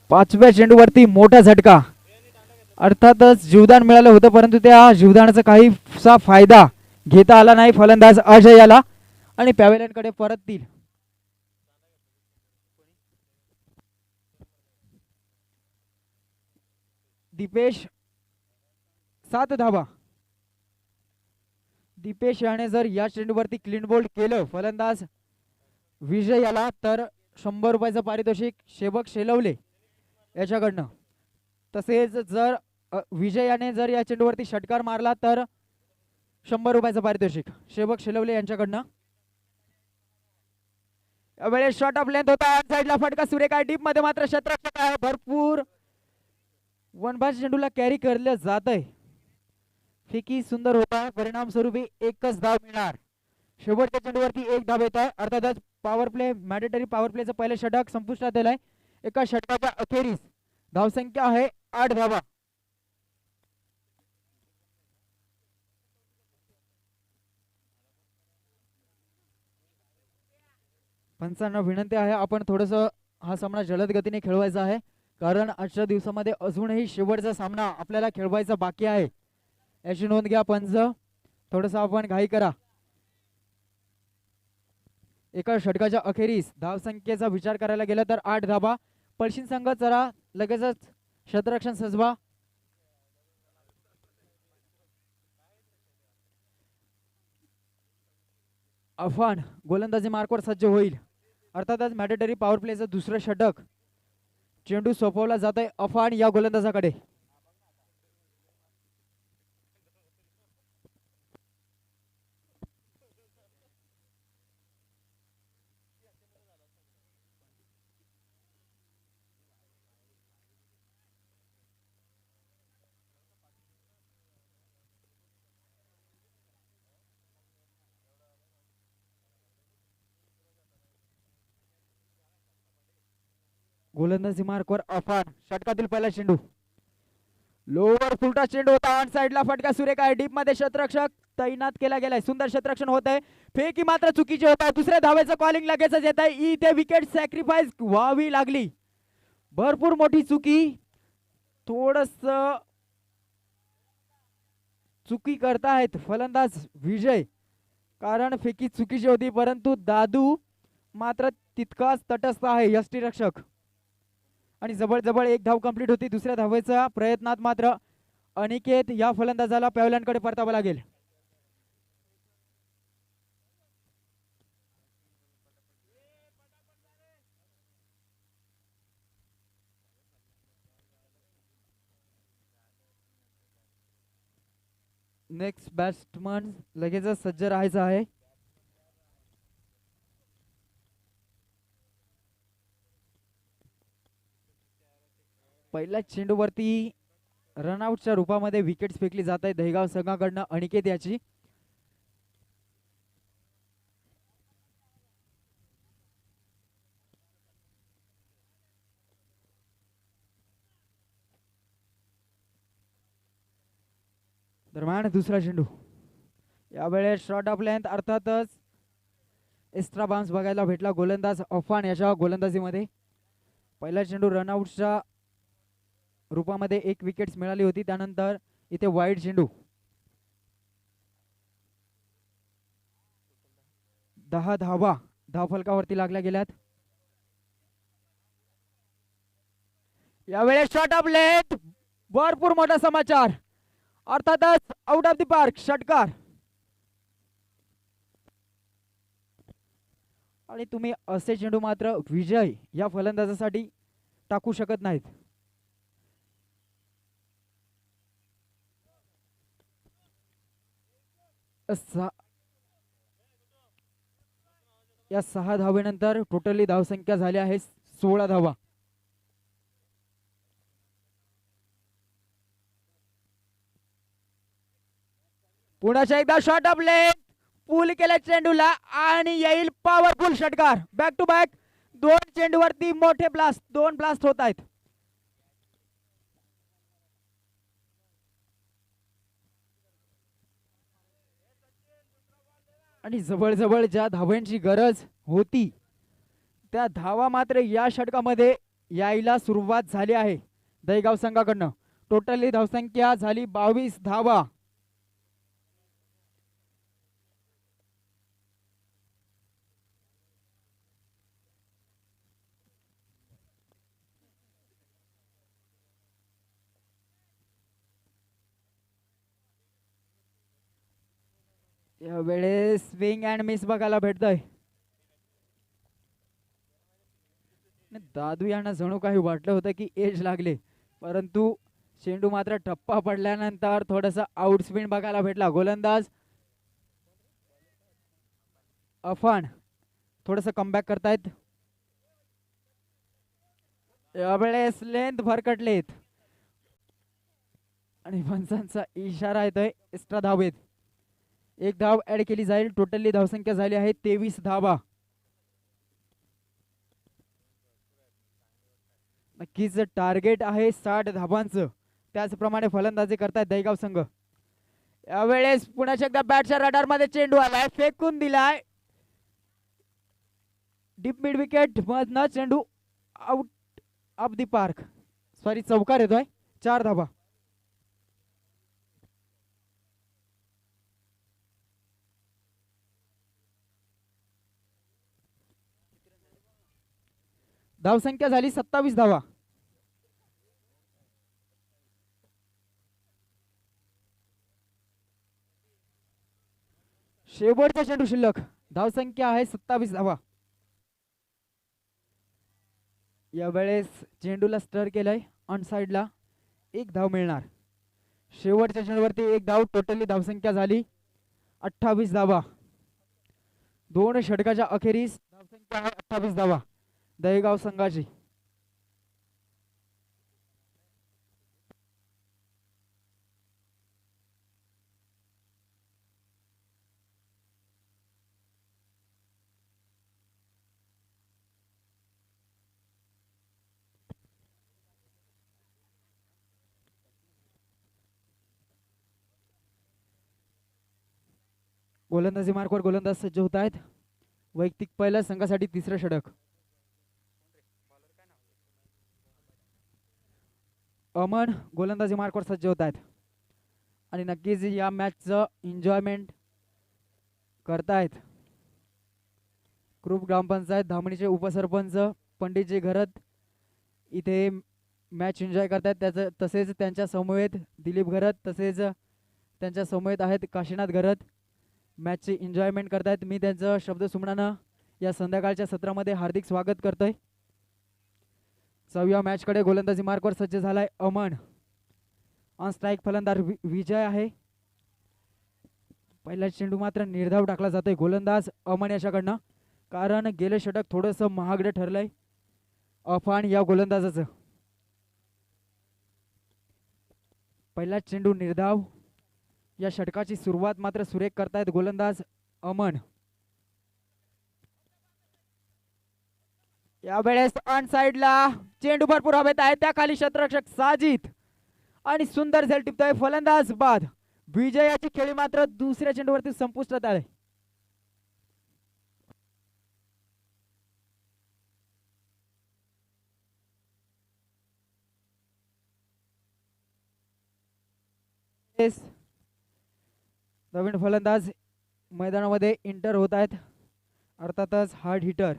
S1: 5व्या चेंडूवरती मोठा झटका. अर्थातच जीवदान मिळालं होतं, परंतु त्या जीवदानाचा काहीसा फायदा घेता आला नाही फलंदाज अजय याला आणि पॅव्हेलियनकडे परततील. दीपेश 7 धावा. दीपेश याने जर या चेंडूवरती क्लीन बोल्ड केलं फलंदाज विजय याला, तर 100 रुपयाचं पारितोषिक सेवक शेलवले याच्याकडनं. तसेच जर विजय याने जर या चेंडूवरती षटकार मारला तर 100 रुपयाचं पारितोषिक सेवक शेलवले यांच्याकडनं. यावेळेस शॉट ऑफ लेंथ होता. साईडला फटका सुरेख आहे. डीप मध्ये मात्र क्षेत्ररक्षक आहे. भरपूर वनबाज चेंडूला कॅरी केलं जात आहे. फेकी सुंदर होता. परिणाम स्वरूपी 1च धाव मिळणार. शेवटच्या चेंडूवरती 1 धाव येत आहे. अर्थातच पॉवर प्ले, मॅन्डेटरी पॉवर प्लेचं पहिलं षटक संपुष्टात आलंय. एका षटकाच्या अखेरीस धावसंख्या आहे 8 धावा. पंचांना विनंती आहे, आपण थोडंसं हा सामना जलद गतीने खेळवायचा आहे, कारण आजच्या दिवसामध्ये अजूनही शेवटचा सामना आपल्याला खेळवायचा बाकी आहे. याची नोंद घ्या पंच. थोडंसं आपण घाई करा. एका षटकाच्या अखेरीस धावसंख्येचा विचार करायला गेला तर 8 धावा. पश्चिम संघ जरा लगेचच क्षेत्ररक्षण सजवा. अफान गोलंदाजी मार्कवर सज्ज होईल. अर्थातच मॅन्डेटरी पॉवर प्लेचं दुसरं षटक. चेंडू सोपवला जात आहे अफान या गोलंदाजाकडे. गोलंदाजी मार्कवर अफान. षटकातील पहिला चेंडू लोवर फुलटा चेंडू होता. ऑन साइडला फटका सुरेख आहे. डीप मध्ये क्षेत्ररक्षक तैनात केला गेलाय. सुंदर क्षेत्ररक्षण होत आहे. फेकी मात्र चुकीची होत आहे. दुसऱ्या धावेचं कॉलिंग लगेचच येत आहे. इथे विकेट सॅक्रिफाईस व्हावी लागली. भरपूर मोठी चुकी, थोडस चुकी करतायत फलंदाज विजय, कारण फेकी चुकीची होती, परंतु दादू मात्र तितकाच तटस्थ आहे यष्टीरक्षक. आणि जवळ जवळ एक धाव कंप्लीट होती. दुसऱ्या धावेच्या प्रयत्नात मात्र अनिकेत या फलंदाजाला पॅव्हलियनकडे परतावं लागेल. नेक्स्ट बॅट्समन लगेचच सज्ज राहायचं आहे. पहिल्या चेंडूवरती रनआउटच्या रूपामध्ये विकेट्स फेकली जात आहे दहेगाव संघाकडनं अनिकेत याची. दरम्यान दुसरा चेंडू, यावेळेस शॉर्ट ऑफ लेंथ, अर्थातच एक्स्ट्रा बाउन्स बघायला भेटला गोलंदाज अफान याच्या गोलंदाजीमध्ये. पहिला चेंडू रनआउटच्या रूपामध्ये एक विकेट्स मिळाली होती, त्यानंतर इथे वाईड चेंडू. 10 धावा धावफलकावरती लागल्या गेल्यात. यावेळेस शॉट ऑफ लेंथ, भरपूर मोठा समाचार, अर्थातच आउट ऑफ द पार्क, षटकार. आणि तुम्ही असे चेंडू मात्र विजय या फलंदाजासाठी टाकू शकत नाहीत. या 6 धावेनंतर टोटली धावसंख्या झाली आहे 16 धावा. पुन्हा एकदा शॉट ऑफ लेंथ, पूल केल्या चेंडूला आणि येईल पॉवरफुल षटकार. बॅक टू बॅक 2 चेंडूवरती मोठे ब्लास्ट, 2 ब्लास्ट होत आहेत. आणि जवळजवळ ज्या धावांची गरज होती त्या धावा मात्र या षटकामध्ये यायला सुरुवात झाली आहे दहेगाव संघाकडनं. टोटली धावसंख्या झाली 22 धावा. यावेळेस स्विंग अँड मिस बघायला भेटतंय. दादू यांना जणू काही वाटलं होतं की एज लागले, परंतु चेंडू मात्र टप्पा पडल्यानंतर थोडासा आउट स्पिन बघायला भेटला. गोलंदाज अफान थोडस कमबॅक करतायत. यावेळेस लेंथ भरकटलेत आणि पंचांचा इशारा येतोय एक्स्ट्रा धावेत. एक धाव ऍड केली जाईल. टोटली धावसंख्या झाली आहे 23 धावा. नक्कीच टार्गेट आहे 60 धावांचं, त्याचप्रमाणे फलंदाजी करतायत दहेगाव संघ. यावेळेस पुन्हा एकदा बॅटच्या रडार मध्ये चेंडू आलाय, फेकून दिलाय डीप मिड विकेट मधनं. चेंडू out of the park, sorry चौकार येतोय. 4 धावा. धावसंख्या झाली 27 धावा. शेवटचा चेंडू शिल्लक, धावसंख्या आहे 27 धावा. यावेळेस चेंडूला स्टर केलंय ऑन साइडला, 1 धाव मिळणार. शेवटच्या चेंडूवरती 1 धाव. टोटली धावसंख्या झाली 28 धावा. 2 षटकाच्या अखेरीस धावसंख्या आहे 28 धावा दहेगाव संघाची. गोलंदाजी मार्कवर गोलंदाज सज्ज होत आहेत. वैयक्तिक पहिल्या संघासाठी 3रं षटक. अमन गोलंदाजी मार्कवर सज्ज होत आहेत आणि नक्कीच या मॅचचं एन्जॉयमेंट करतायत ग्रुप ग्रामपंचायत धामणीचे उपसरपंच पंडितजी घरत इथे मॅच एन्जॉय करतायत. त्याचं तसेच त्यांच्या समवेत दिलीप घरत, तसेच त्यांच्या समवेत आहेत काशीनाथ घरत, मॅचची एन्जॉयमेंट करतायत. मी त्यांचं शब्द सुमनानं या संध्याकाळच्या सत्रामध्ये हार्दिक स्वागत करतोय. 6व्या मॅचकडे गोलंदाजी मार्कवर सज्ज झालाय अमन. ऑन स्ट्राईक फलंदाज विजय आहे. पहिला चेंडू मात्र निर्धाव टाकला जातोय गोलंदाज अमन याच्याकडनं, कारण गेले षटक थोडंसं महागडं ठरलंय अफान या गोलंदाजाचं. पहिला चेंडू निर्धाव. या षटकाची सुरुवात मात्र सुरेख करतायत गोलंदाज अमन. यावेळेस ऑन साइडला चेंडू भरपूर हवेत आहे, त्या खाली क्षेत्ररक्षक साजिद आणि सुंदर झेल टिपतोय फलंदाज बाद. विजयाची खेळी मात्र दुसऱ्या चेंडूवरती संपुष्टात आले. नवीन फलंदाज मैदानामध्ये एंटर होत आहेत, अर्थातच हार्ड हिटर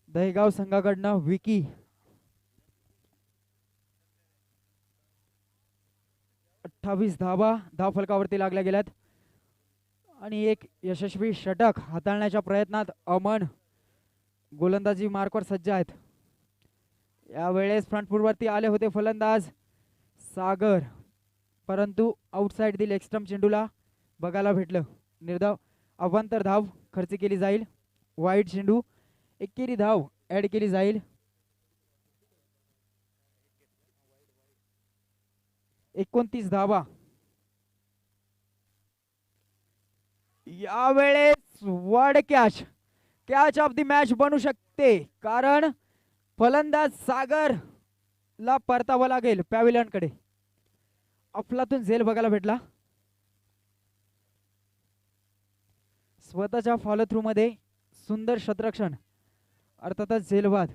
S1: दहेगाव संघाकडनं विकी. धाव फलकावरती लागल्या गेल्यात आणि एक यशस्वी षटक हाताळण्याच्या प्रयत्नात अमन गोलंदाजी मार्कवर सज्ज आहेत. यावेळेस फ्रंट फूटवरती आले होते फलंदाज सागर, परंतु आउटसाइड दिल एक्स्ट्रम चेंडूला बघायला भेटलं. निर्धाव. अवांतर धाव खर्च केली जाईल. वाईड चेंडू. एकेरी धाव ऍड केली जाईल. 29 धावा. यावेळेस word catch of the match बनू शकते, कारण फलंदाज सागर ला परतावं लागेल पॅव्हिलियन कडे. अफलातून झेल बघायला भेटला. स्वतःच्या फॉलो थ्रू मध्ये सुंदर शतरक्षण, अर्थातच झेल बाद.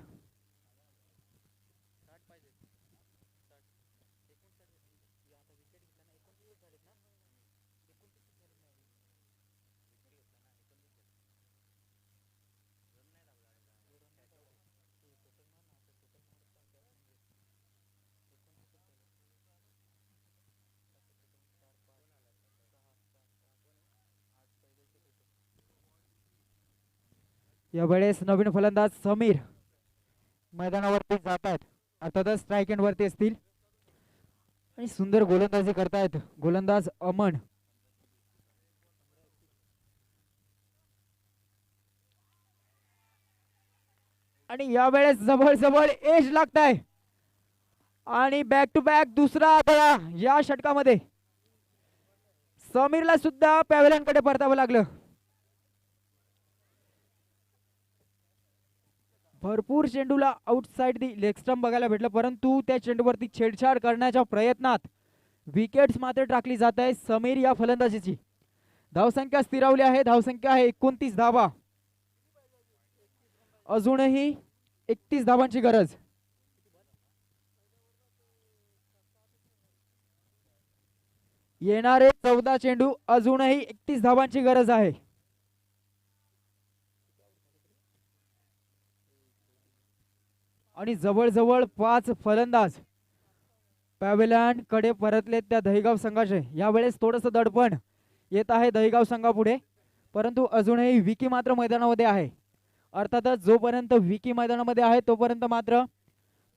S1: यावेळेस नवीन फलंदाज समीर मैदानावरती जात आहेत, अर्थातच स्ट्राईक एंड वरती असतील आणि सुंदर गोलंदाजी करतायत गोलंदाज अमन. आणि यावेळेस जवळ जवळ एज लागताय आणि बॅक टू बॅक दुसरा आकडा या षटकामध्ये. समीरला सुद्धा पॅव्हिलियन कडे परतावं लागलं. भरपूर चेंडूला आउटसाइड दी लेग स्टंप बघायला भेटलं, परंतु त्या चेंडूवरती छेडछाड करण्याच्या प्रयत्नात विकेट्स मात्र टाकली जात आहे समीर या फलंदाजीची. धावसंख्या स्थिरावली आहे. धावसंख्या आहे 29 धावा. अजूनही 31 धावांची गरज. येणारे 14 चेंडू, अजूनही 31 धावांची गरज आहे. आणि जवळजवळ 5 फलंदाज पॅव्हिलियन कडे परतलेत त्या दहीगाव संघाचे. यावेळेस थोडंसं दडपण येत आहे दहीगाव संघापुढे, परंतु अजूनही विकी मात्र मैदानामध्ये आहे. अर्थातच जोपर्यंत विकी मैदानामध्ये आहे तोपर्यंत मात्र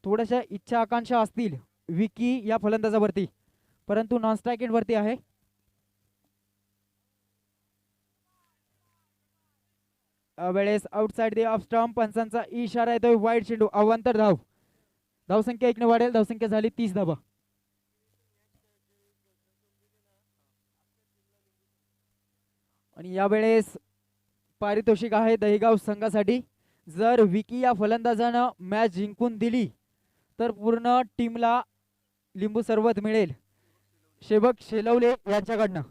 S1: थोड्याशा इच्छा आकांक्षा असतील विकी या फलंदाजावरती, परंतु नॉन स्ट्राईक एंड वरती आहे. वेळेस आउटसाइड दी ऑफ स्टंप, पंचांचा इशारा येतोय. वाईड चेंडू. अवांतर धाव. धावसंख्या 1 ने वाढेल. धावसंख्या झाली 30 धावा. आणि यावेळेस पारितोषिक आहे दहीगाव संघासाठी. जर विकी या फलंदाजानं मॅच जिंकून दिली तर पूर्ण टीमला लिंबू सरबत मिळेल शेबक शेलवले यांच्याकडनं.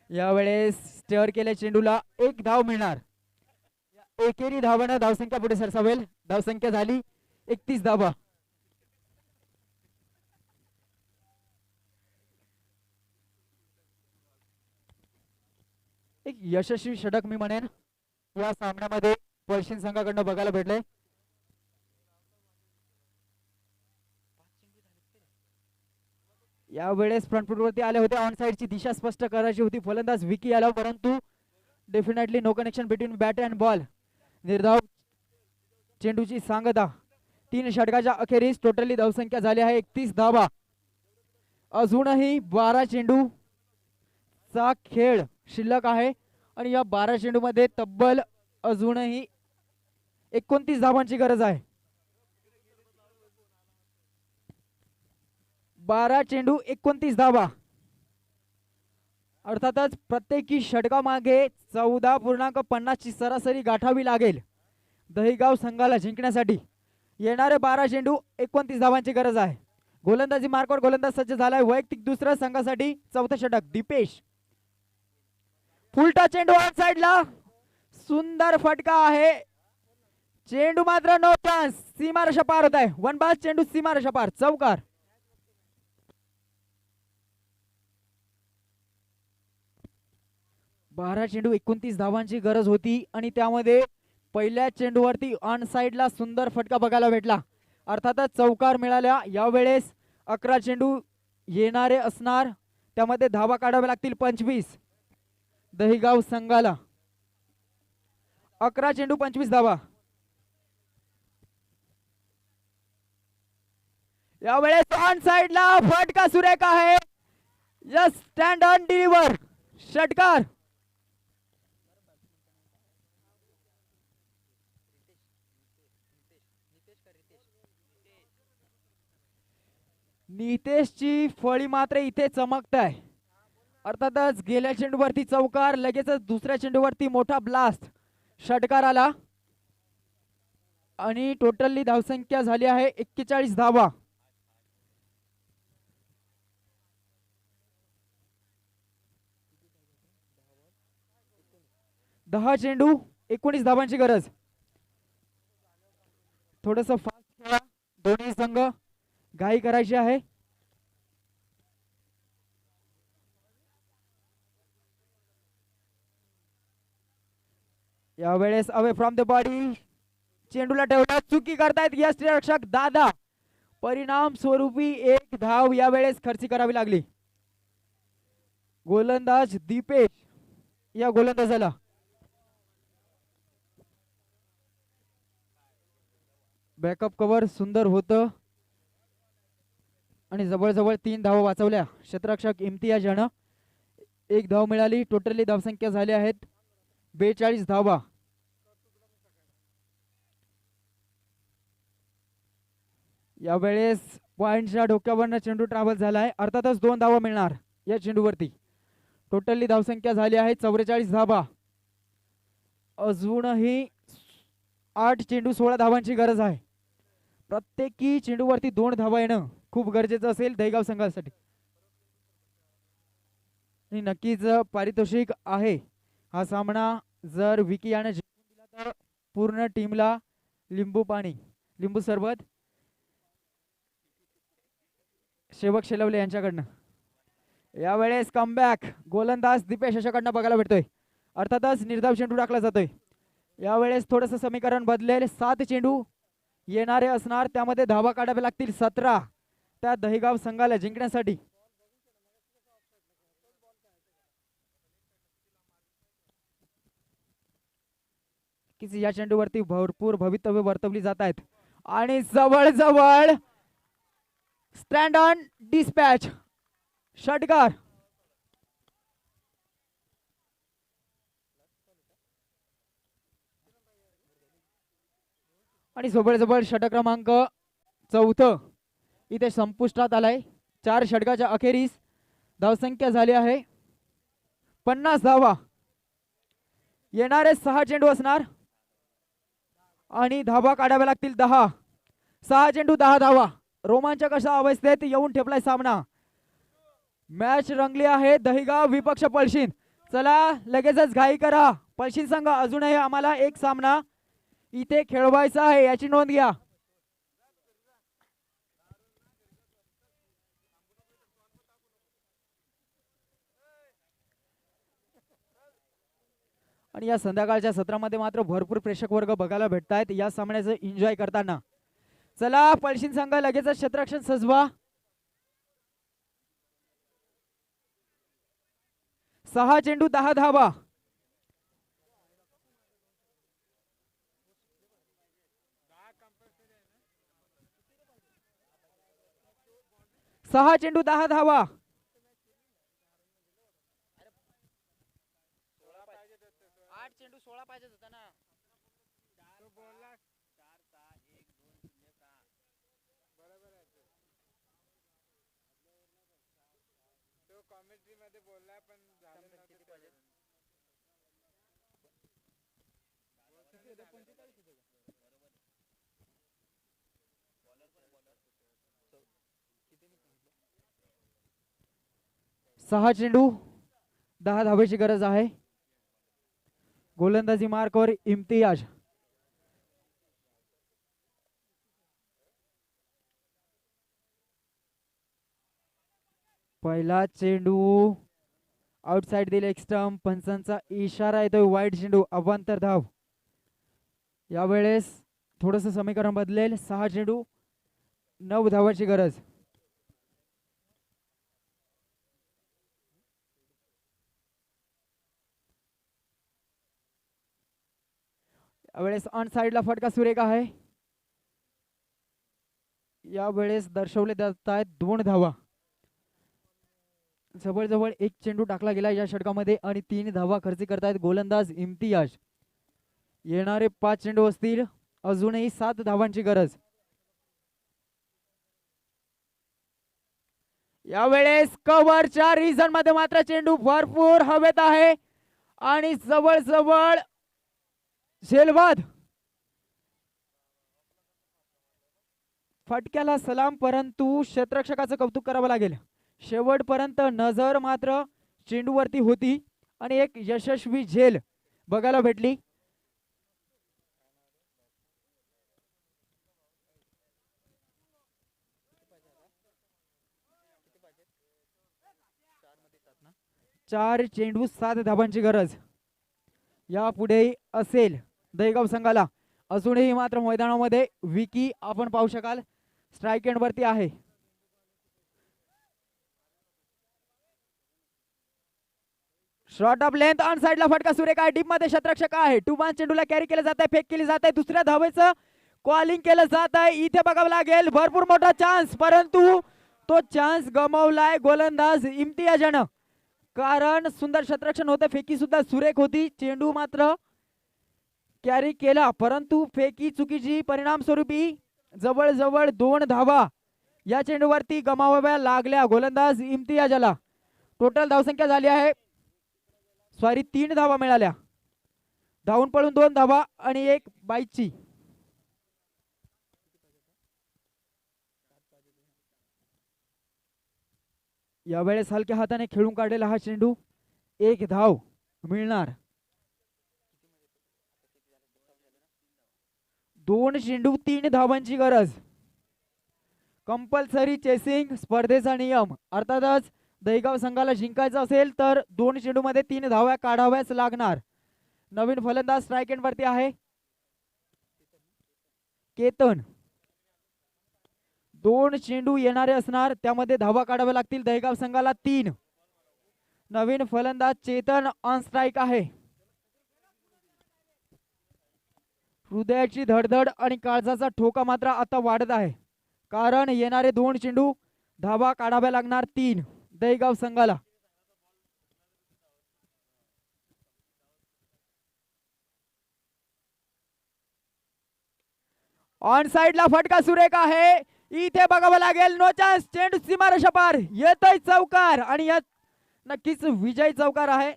S1: यावेळेस स्टेअर केल्या चेंडूला 1 धाव मिळणार. एकेरी धावानं धावसंख्या पुढे सरसावेल. धावसंख्या झाली 31 धावा. एक यशस्वी षटक मी म्हणेन या सामन्यामध्ये पश्चिम संघाकडनं बघायला भेटले. यावेळेस फ्रंट फुटवरती आले होते. ऑन साइडची दिशा स्पष्ट करायची होती फलंदाज विकी आला, परंतु definitely no connection between bat and ball. निर्धाव चेंडूची सांगता. 3 षटकाच्या अखेरीस टोटली धावसंख्या झाली आहे 31 धावा. अजूनही 12 चेंडू चा खेळ शिल्लक आहे आणि या 12 चेंडू मध्ये तब्बल अजूनही 29 धावांची गरज आहे. 12 चेंडू 29 धावा. अर्थातच प्रत्येकी षटकामागे 14.50 ची सरासरी गाठावी लागेल दहिगाव संघाला जिंकण्यासाठी. येणारे 12 चेंडू 29 धावांची गरज आहे. गोलंदाजी मार्कवर गोलंदाज सज्ज झालाय. वैयक्तिक दुसऱ्या संघासाठी चौथं षटक. दीपेश फुलटा चेंडू ऑन साइडला. सुंदर फटका आहे. चेंडू मात्र नो चान्स. सीमारेषा पार होत आहे. वन बाज चेंडू सीमारेषा पार. चौकार. बारा चेंडू 29 धावांची गरज होती आणि त्यामध्ये पहिल्या चेंडूवरती ऑन साइडला सुंदर फटका बघायला भेटला. अर्थातच चौकार मिळाल्या. यावेळेस 11 चेंडू येणारे असणार. त्यामध्ये धावा काढाव्या लागतील 25 दहिगाव संघाला. 11 चेंडू 25 धावा. यावेळेस ऑन साइडला फटका सुरेख आहे. Yes, stand on deliver. षटकार. नितेशची फळी मात्र इथे चमकत आहे. अर्थातच गेल्या चेंडूवरती चौकार, लगेचच दुसऱ्या चेंडूवरती मोठा ब्लास्ट. षटकार आला आणि टोटली धावसंख्या झाली आहे 41 धावा. दहा चेंडू 19 धावांची गरज. थोडस फास्ट खेळा. दोन्ही संघ घाई करायची आहे. यावेळेस अवे फ्रॉम द बॉडी चेंडूला ठेवला. चुकी करतायत यष्टिरक्षक दादा. परिणाम स्वरूपी एक धाव यावेळेस खर्ची करावी लागली. गोलंदाज दीपेश या गोलंदाजाला. बॅकअप कव्हर सुंदर होतं आणि जवळजवळ 3 धावा वाचवल्या क्षेत्ररक्षक इम्तियाज यानं. 1 धाव मिळाली. टोटली धावसंख्या झाली आहेत 42 धावा. यावेळेस पॉइंटच्या डोक्यावरनं चेंडू ट्रॅव्हल झालाय. अर्थातच 2 धावा मिळणार या चेंडूवरती. टोटली धावसंख्या झाली आहे 44 धावा. अजूनही 8 चेंडू 16 धावांची गरज आहे. प्रत्येकी चेंडूवरती 2 धावा येणं खूप गरजेचं असेल दहिगाव संघासाठी. आणि नक्कीच पारितोषिक आहे. हा सामना जर विकी याने जिंकून दिला तर पूर्ण टीमला लिंबू पाणी, लिंबू सरबत सेवक शेलवले यांच्याकडनं. यावेळेस कमबॅक गोलंदाज दीपेश याच्याकडनं बघायला भेटतोय. अर्थातच निर्धाव चेंडू टाकला जातोय. यावेळेस थोडंसं समीकरण बदलेल. 7 चेंडू येणारे असणार. त्यामध्ये धावा काढाव्या लागतील 17 त्या दहिगाव संघाला जिंकण्यासाठी. या चेंडूवरती भरपूर भवितव्य वर्तवली जात आहेत आणि जवळ जवळ स्टँड ऑन डिस्पॅच. षटकार. आणि जवळजवळ षटक क्रमांक 4 इथे संपुष्टात आलाय. 4 षटकाच्या अखेरीस धावसंख्या झाली आहे 50 धावा. येणारे 6 चेंडू असणार आणि धावा काढाव्या लागतील 10. 6 चेंडू 10 धावा. रोमांचक अशा अवस्थेत येऊन ठेपलाय सामना. मॅच रंगली आहे दहिगाव विपक्ष पळशीन. चला लगेचच घाई करा. पळशीन संघ अजूनही आम्हाला एक सामना इथे खेळवायचा आहे याची नोंद घ्या. आणि या संध्याकाळच्या सत्रामध्ये मात्र भरपूर प्रेक्षक वर्ग बघायला भेटतायत या सामन्याचं एन्जॉय करताना. चला पळशीन संघ लगेच क्षेत्ररक्षण सजवा. 6 चेंडू 10 धावा. 6 चेंडू 10 धावा. 8 चेंडू 16 पाहिजे होता ना.
S2: कॉमेंट्री मध्ये बोलला पण झालं किती पाहिजे.
S1: सहा चेंडू 10 धावेची गरज आहे. गोलंदाजी मार्कवर इम्तियाज. पहिला चेंडू आउटसाइड दिले एक स्टंप. पंचांचा इशारा येतोय. वाईड चेंडू अवांतर धाव. यावेळेस थोडस समीकरण बदलेल. 6 चेंडू 9 धावाची गरज. यावेळेस ऑन साइडला फटका सुरेख आहे. यावेळेस दर्शवले जात आहेत 2 धावा. जवळजवळ एक चेंडू टाकला गेला या षटकामध्ये आणि 3 धावा खर्ची करतायत गोलंदाज इम्तियाज. येणारे 5 चेंडू असतील. अजूनही 7 धावांची गरज. यावेळेस कव्हरच्या रिझन मध्ये मात्र चेंडू भरपूर हवेत आहे आणि जवळ जवळ झेलवाद. फटक्याला सलाम, परंतु क्षेत्ररक्षकाचं कौतुक करावं लागेल. शेवटपर्यंत नजर मात्र चेंडूवरती होती आणि एक यशस्वी झेल बघायला भेटली. चार चेंडू 7 धावांची गरज यापुढे असेल दहीगाव संघाला. अजूनही मात्र मैदानामध्ये विकी आपण पाहू शकाल स्ट्राइक एंड वरती आहे. शॉर्ट ऑफ लेंथ ऑन साइडला फटका सुरेख आहे. डीप मध्ये क्षेत्ररक्षक आहे. 2-1 चेंडूला कॅरी केलं जात आहे. फेक केली जात आहे. दुसऱ्या धावेचं कॉलिंग केलं जात आहे. इथे बघावं लागेल भरपूर मोठा चान्स, परंतु तो चान्स गमावलाय गोलंदाज इम्तियाजानं. कारण सुंदर क्षेत्ररक्षण होतं. फेकी सुद्धा सुरेख होती. चेंडू मात्र कॅरी केला, परंतु फेकी चुकीची परिणाम स्वरूपी जवळजवळ 2 धावा या चेंडूवरती गमावाव्या लागल्या गोलंदाज इम्तियाजाला. टोटल धावसंख्या झाली आहे 3 धावा मिळाल्या. धावून पळून 2 धावा आणि 1 बाईची. यावेळेस हलक्या हाताने खेळून काढलेला हा चेंडू 1 धाव मिळणार. 2 चेंडू 3 धावांची गरज. कंपल्सरी चेसिंग स्पर्धेचा नियम. अर्थातच दहीगाव संघाला जिंकायचं असेल तर 2 चेंडू मध्ये 3 धाव्या काढाव्याच लागणार. नवीन फलंदाज स्ट्राइक एंड वरती आहे केतन. 2 चेंडू येणारे असणार, त्यामध्ये धावा काढाव्या लागतील दहीगाव संघाला 3. नवीन फलंदाज चेतन ऑन स्ट्राइक आहे. हृदयाची धडधड आणि काळजाचा ठोका मात्र आता वाढत आहे, कारण येणारे 2 चेंडू धावा काढाव्या लागणार 3 दहीगाव संघाला. ऑन साइडला फटका सुरेख आहे. इथे बघावं लागेल नो चान्स. चेंडू सीमारेषा पार येतोय चौकार आणि यात नक्कीच विजय चौकार आहे.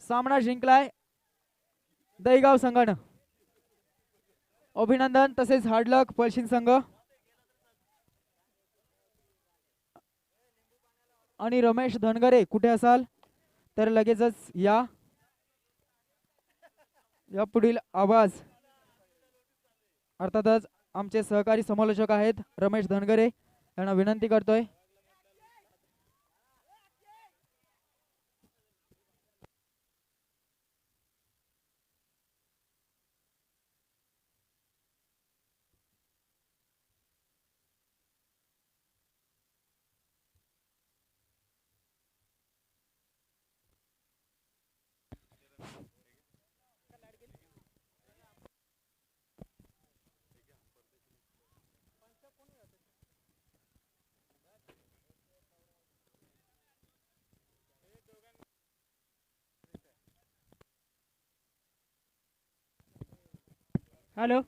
S1: सामना जिंकलाय दहीगाव संघानं. अभिनंदन तसेच हार्डलक पळशीन संघ. आणि रमेश धनगरे कुठे असाल तर लगेचच या. या पुढील आवाज अर्थातच आमचे सहकारी समालोचक आहेत रमेश धनगरे यांना विनंती करतोय. हॅलो